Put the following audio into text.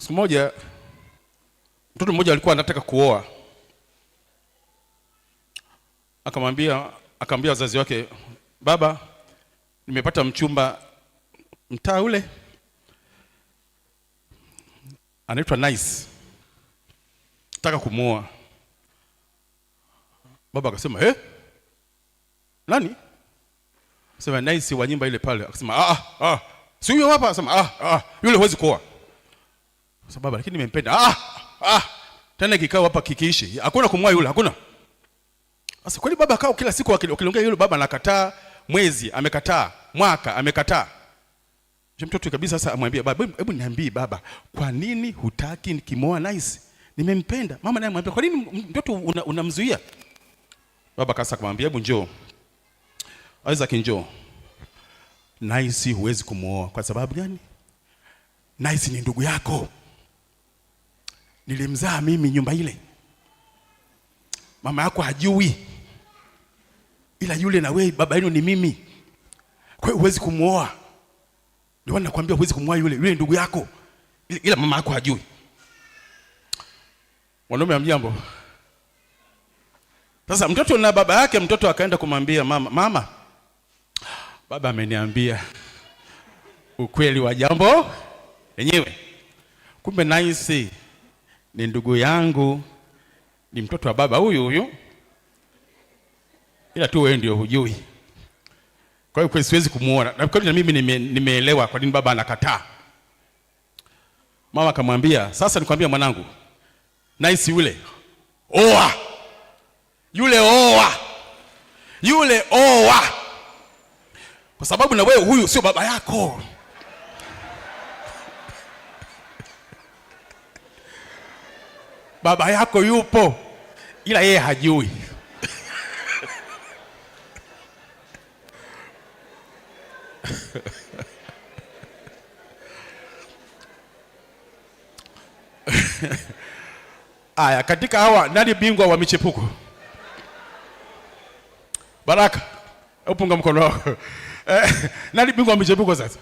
Siku moja mtoto mmoja alikuwa anataka kuoa. Akamwambia wazazi wake, baba, nimepata mchumba mtaa ule, anaitwa Nice, nataka kumuoa. Baba akasema, nani? Akasema Nice wa nyimba ile pale. Akasema si huyo hapa. Akasema yule huwezi kuoa. Sasa baba, lakini nimempenda. Tena kikao hapa kikiishi, hakuna kumwoa yule, hakuna. Sasa kweli baba akao kila siku akiongea yule, baba anakataa, mwezi amekataa, mwaka amekataa. Mtoto kabisa sasa amwambia baba, hebu niambie baba, kwa nini hutaki nikimoa Nice? Nimempenda. Mama naye amwambia, kwa nini mtoto unamzuia? Baba kasa akamwambia, hebu njoo. Isaac, njoo. Nice huwezi kumuoa. Kwa sababu gani? Nice ni ndugu yako. Nilimzaa mimi nyumba ile. Mama yako hajui. Ila yule na wewe baba yenu ni mimi. Kwa hiyo huwezi kumuoa. Ndio nakwambia huwezi kumuoa yule ndugu yako. Ila mama yako hajui. Wanaume hamjambo. Sasa mtoto na baba yake, mtoto akaenda kumwambia mama, baba ameniambia ukweli wa jambo lenyewe. Kumbe Nice ni ndugu yangu, ni mtoto wa baba huyu, ila tu wewe ndio hujui. Kwa hiyo siwezi kumuona. Na kwa nini mimi nimeelewa kwa nini baba anakataa. Mama akamwambia, sasa nikwambia mwanangu, Nice yule oa. Yule oa. Kwa sababu na wewe huyu sio baba yako. Baba yako yupo, ila yeye hajui. Aya, katika hawa nani bingwa wa michepuko? Baraka, upunga mkono wako. Nani bingwa wa michepuko sasa?